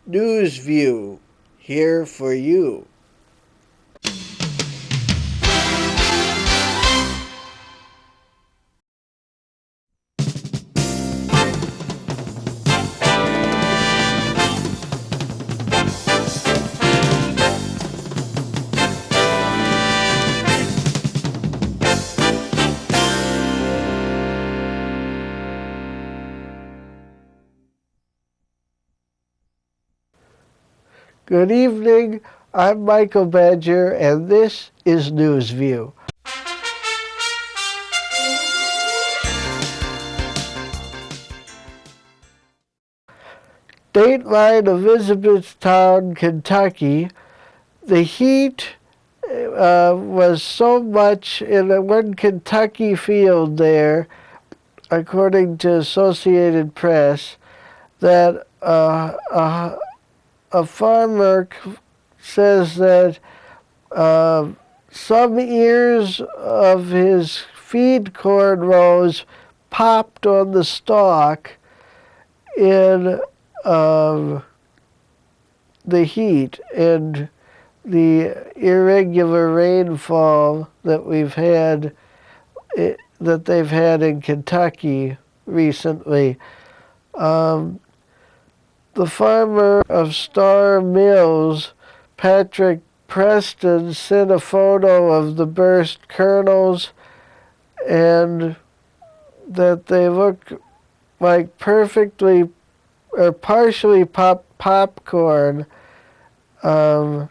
News View, here for you. Good evening. I'm Michael Badger, and this is News View. Dateline of Elizabethtown, Kentucky. The heat was so much in one Kentucky field there, according to Associated Press, that a farmer says that some ears of his feed corn rows popped on the stalk in the heat and the irregular rainfall that they've had in Kentucky recently. The farmer of Star Mills, Patrick Preston, sent a photo of the burst kernels and that they look like perfectly or partially popped popcorn. He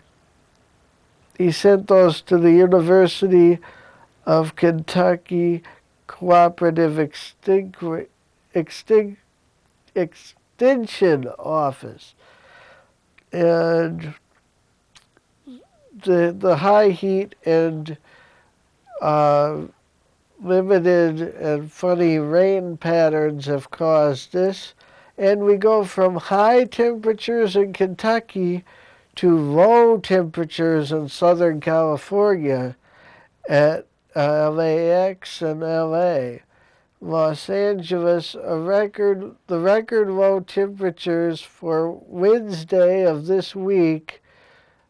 sent those to the University of Kentucky Cooperative Extension Office. And the high heat and limited and funny rain patterns have caused this. And we go from high temperatures in Kentucky to low temperatures in Southern California at LAX and LA. Los Angeles, the record low temperatures for Wednesday of this week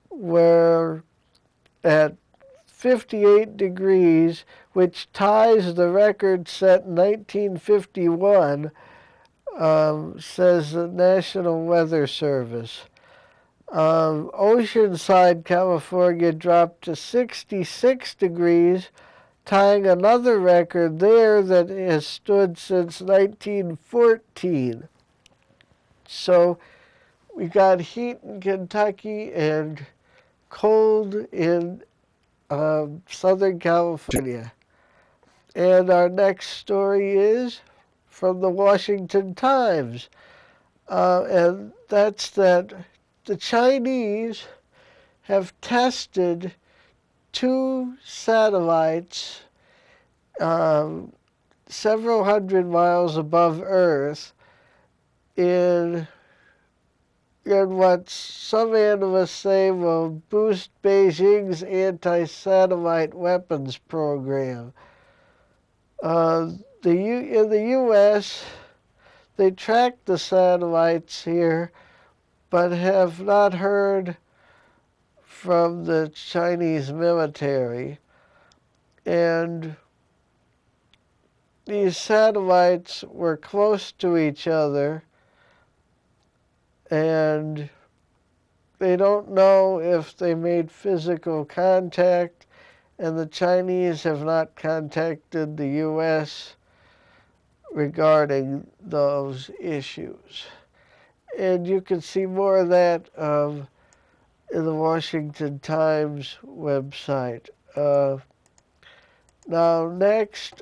were at 58 degrees, which ties the record set in 1951, says the National Weather Service. Oceanside, California dropped to 66 degrees, tying another record there that has stood since 1914. So we got heat in Kentucky and cold in Southern California. And our next story is from the Washington Times. And that's that the Chinese have tested two satellites several hundred miles above Earth in what some analysts say will boost Beijing's anti-satellite weapons program. In the U.S., they tracked the satellites here, but have not heard from the Chinese military. And these satellites were close to each other, and they don't know if they made physical contact, and the Chinese have not contacted the U.S. regarding those issues. And you can see more of that in the Washington Times website. Now, next,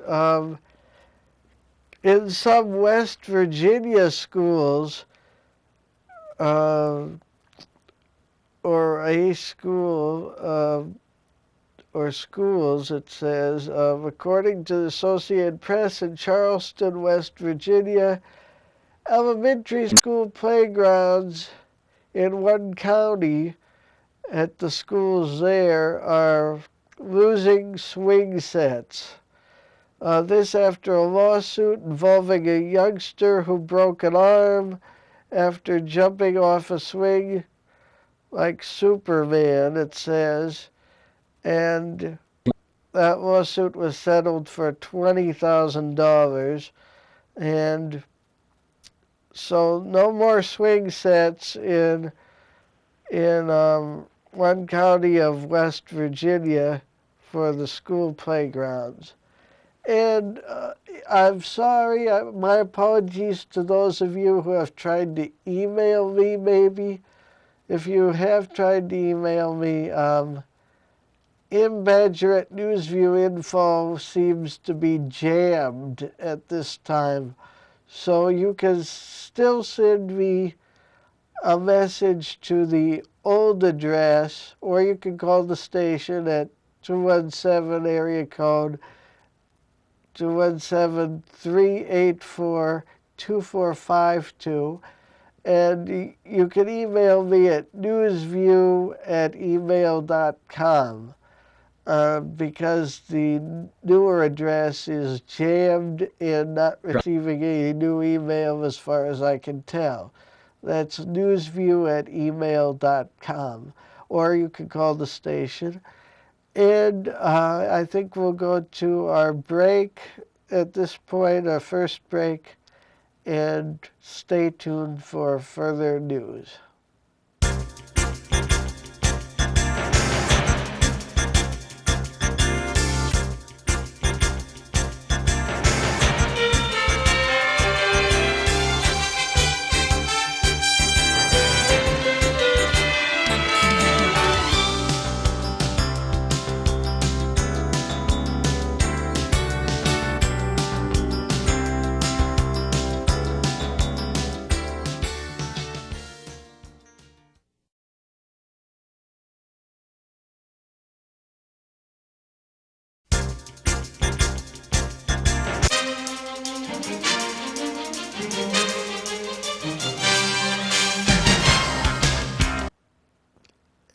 in some West Virginia schools, or a school, or schools, it says, according to the Associated Press in Charleston, West Virginia, elementary school playgrounds in one county at the schools there are losing swing sets. This after a lawsuit involving a youngster who broke an arm after jumping off a swing like Superman, it says, and that lawsuit was settled for $20,000, and so no more swing sets in one county of West Virginia for the school playgrounds. And I'm sorry, my apologies to those of you who have tried to email me, maybe. If you have tried to email me, Badger at Newsview Info seems to be jammed at this time. So you can still send me a message to the old address, or you can call the station at 217 area code 217-384-2452. And you can email me at newsview@email.com. Because the newer address is jammed and not receiving any new email as far as I can tell. That's newsview@email.com. Or you can call the station. And I think we'll go to our break at this point, our first break, and stay tuned for further news.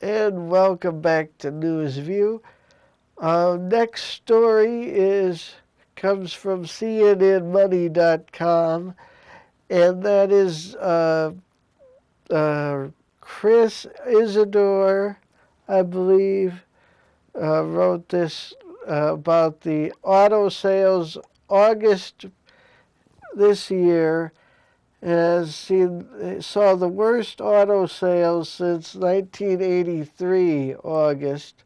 And welcome back to Newsview. Next story comes from CNNmoney.com, and that is Chris Isidore, I believe, wrote this about the auto sales. August this year saw the worst auto sales since 1983, August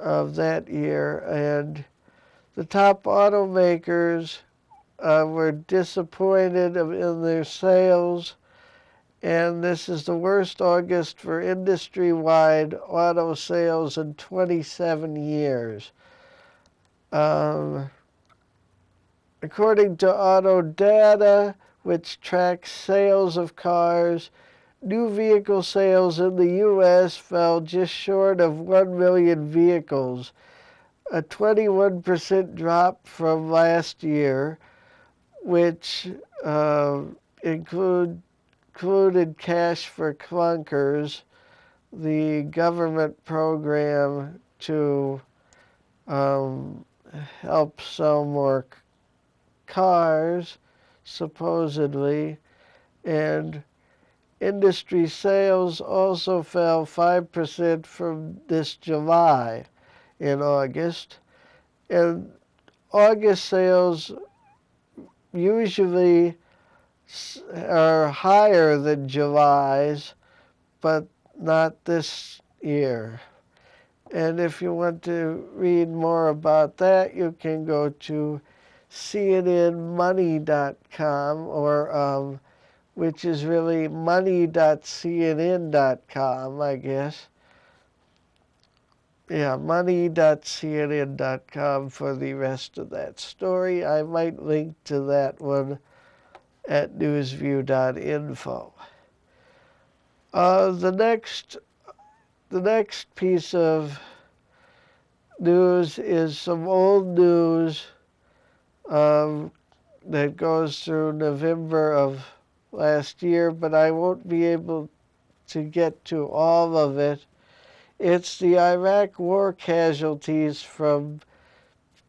of that year, and the top automakers were disappointed in their sales, and this is the worst August for industry-wide auto sales in 27 years. According to Autodata, which tracks sales of cars, new vehicle sales in the U.S. fell just short of 1 million vehicles, a 21% drop from last year, which included Cash for Clunkers, the government program to help sell more cars, supposedly, and industry sales also fell 5% from this July in August. And August sales usually are higher than July's, but not this year. And if you want to read more about that, you can go to cnnmoney.com, or which is really money.cnn.com, I guess. Yeah, money.cnn.com for the rest of that story. I might link to that one at newsview.info. The next piece of news is some old news that goes through November of last year, but I won't be able to get to all of it. It's the Iraq war casualties from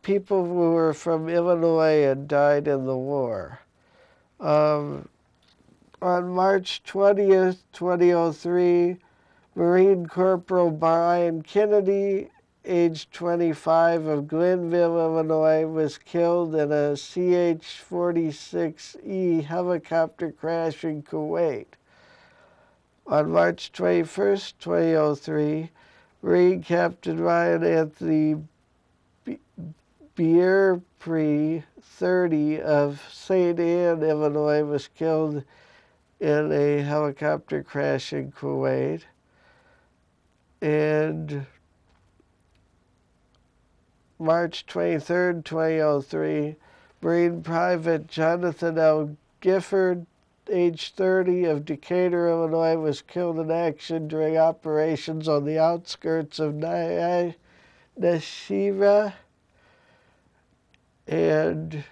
people who were from Illinois and died in the war. On March 20th, 2003, Marine Corporal Brian Kennedy, age 25, of Glenville, Illinois, was killed in a CH-46E helicopter crash in Kuwait. On March 21st, 2003, Marine Captain Ryan Anthony Bierpre, 30, of St. Anne, Illinois, was killed in a helicopter crash in Kuwait. And March 23rd, 2003, Marine Private Jonathan L. Gifford, age 30, of Decatur, Illinois, was killed in action during operations on the outskirts of Nashira. And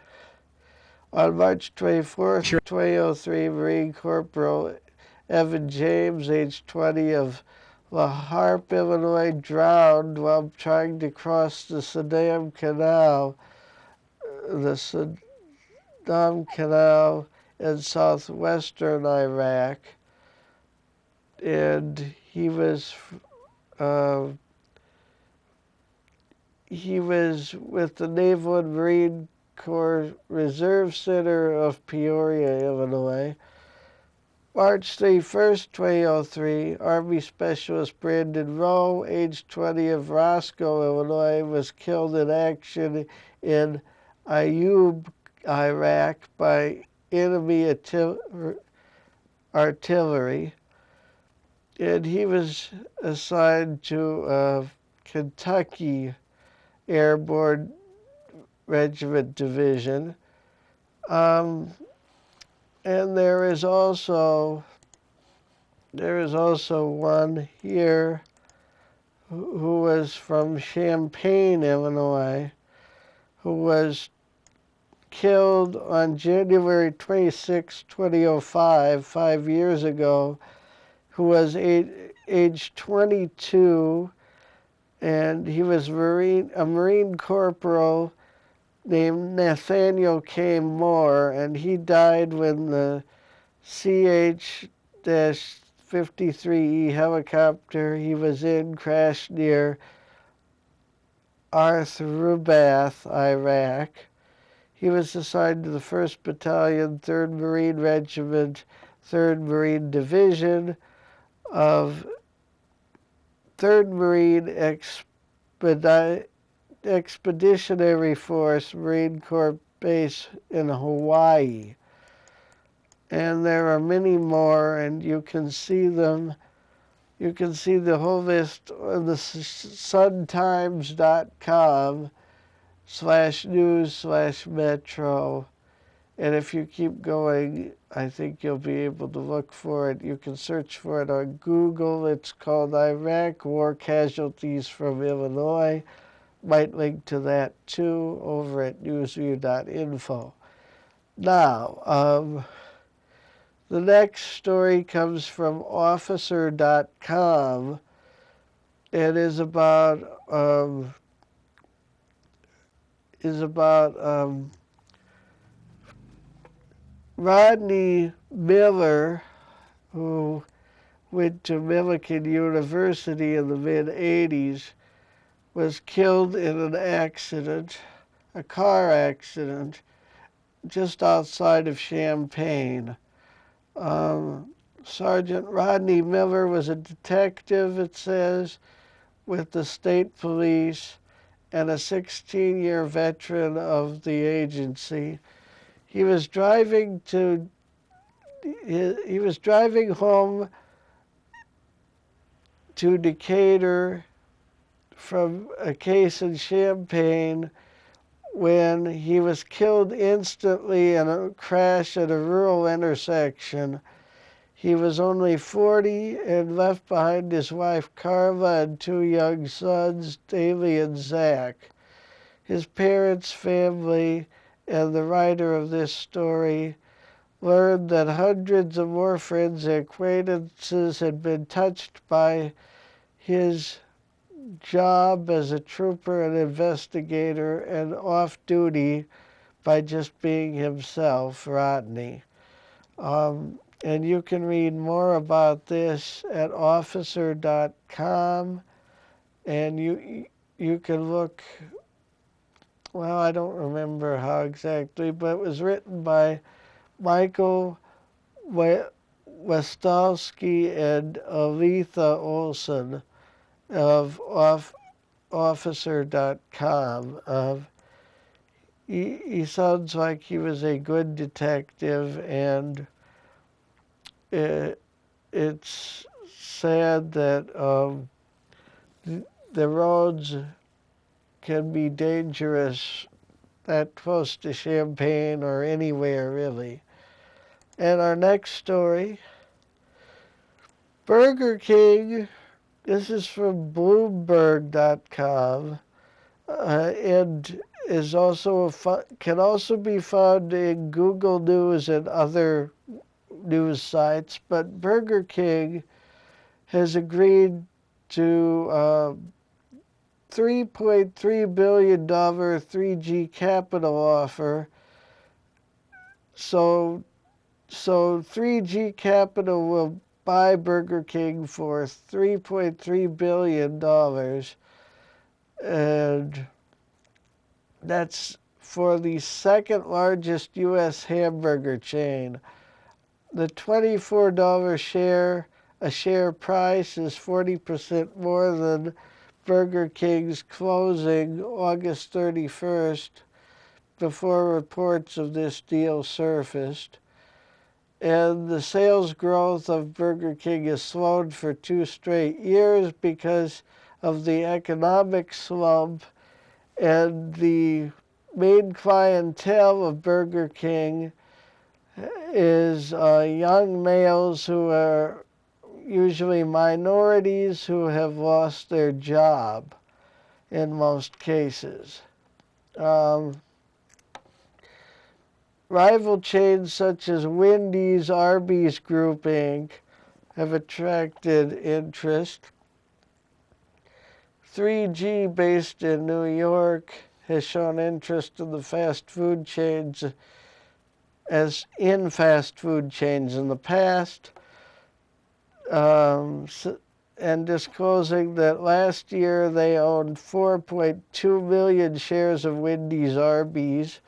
on March 24th, 2003, Marine Corporal Evan James, age 20, of La Harpe, Illinois, drowned while trying to cross the Saddam Canal in southwestern Iraq. And he was with the Naval and Marine Corps Reserve Center of Peoria, Illinois. March 31st, 2003, Army Specialist Brandon Rowe, age 20, of Roscoe, Illinois, was killed in action in Ayyub, Iraq, by enemy artillery. And he was assigned to Kentucky Airborne Regiment Division. And there is also one here who was from Champaign, Illinois, who was killed on January 26, 2005, 5 years ago, who was age 22, and he was a Marine Corporal named Nathaniel K. Moore, and he died when the CH-53E helicopter he was in crashed near Arthrubath, Iraq. He was assigned to the 1st Battalion, 3rd Marine Regiment, 3rd Marine Division of 3rd Marine Expeditionary Force Marine Corps Base in Hawaii. And there are many more, and you can see them. You can see the whole list on the suntimes.com/news/metro. And if you keep going, I think you'll be able to look for it. You can search for it on Google. It's called Iraq War Casualties from Illinois. Might link to that too over at newsview.info. Now, the next story comes from officer.com. It is about Rodney Miller, who went to Millikan University in the mid-'80s, was killed in an accident, a car accident, just outside of Champaign. Sergeant Rodney Miller was a detective, it says, with the state police and a 16-year veteran of the agency. He was driving home to Decatur from a case in Champaign when he was killed instantly in a crash at a rural intersection. He was only 40 and left behind his wife Carla and 2 young sons, Daley and Zach. His parents, family, and the writer of this story learned that hundreds of more friends and acquaintances had been touched by his job as a trooper and investigator and off-duty by just being himself, Rodney. And you can read more about this at officer.com. And you can look, well, I don't remember how exactly, but it was written by Michael Westowski and Aletha Olson of officer.com. He sounds like he was a good detective, and it's sad that the roads can be dangerous that close to Champaign or anywhere really. And our next story, Burger King, this is from Bloomberg.com, and is also can also be found in Google News and other news sites. But Burger King has agreed to $3.3 billion 3G capital offer. So 3G Capital will buy Burger King for $3.3 billion, and that's for the second largest U.S. hamburger chain. The $24 a share price is 40% more than Burger King's closing August 31st, before reports of this deal surfaced. And the sales growth of Burger King has slowed for 2 straight years because of the economic slump, and the main clientele of Burger King is young males who are usually minorities who have lost their job in most cases. Rival chains such as Wendy's, Arby's Group, Inc. have attracted interest. 3G, based in New York, has shown interest in the fast food chains in the past, and disclosing that last year they owned 4.2 million shares of Wendy's, Arby's.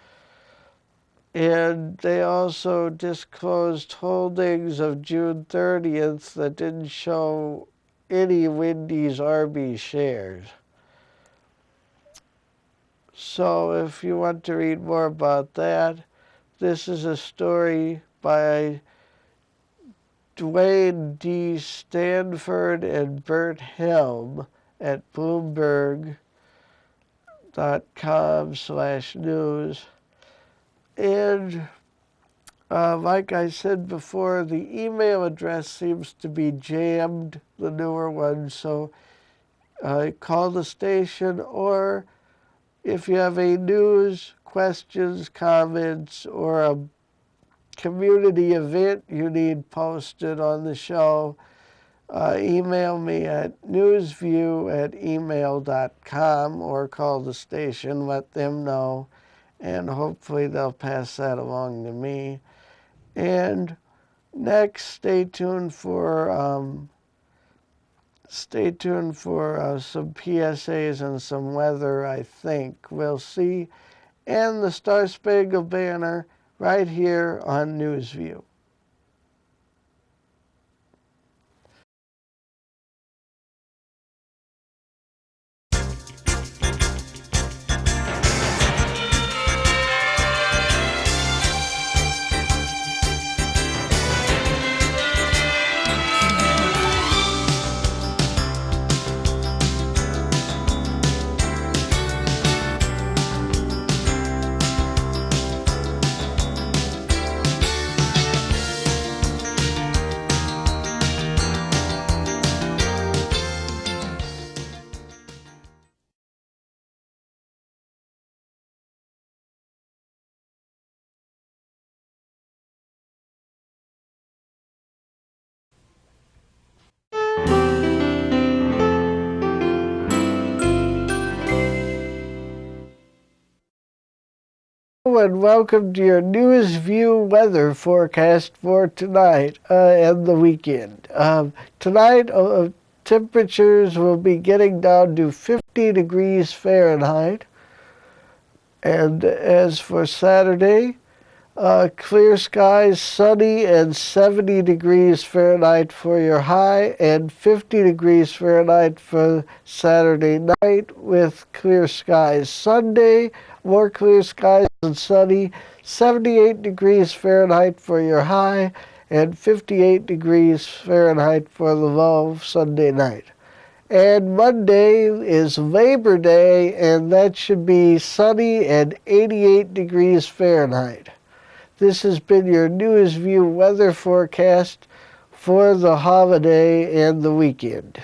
And they also disclosed holdings of June 30th that didn't show any Wendy's, Arby's shares. So if you want to read more about that, this is a story by Dwayne D. Stanford and Bert Helm at Bloomberg.com/news. And like I said before, the email address seems to be jammed, the newer one, so call the station, or if you have a news, questions, comments, or a community event you need posted on the show, email me at newsview@email.com or call the station, let them know, and hopefully they'll pass that along to me. And next, stay tuned for some PSAs and some weather, I think. We'll see. And the Star Spangled Banner right here on Newsview. and welcome to your newest view weather forecast for tonight and the weekend. Tonight, temperatures will be getting down to 50 degrees Fahrenheit. And as for Saturday, clear skies, sunny, and 70 degrees Fahrenheit for your high, and 50 degrees Fahrenheit for Saturday night with clear skies. Sunday, more clear skies and sunny, 78 degrees Fahrenheit for your high, and 58 degrees Fahrenheit for the low Sunday night. And Monday is Labor Day, and that should be sunny and 88 degrees Fahrenheit. This has been your newest view weather forecast for the holiday and the weekend.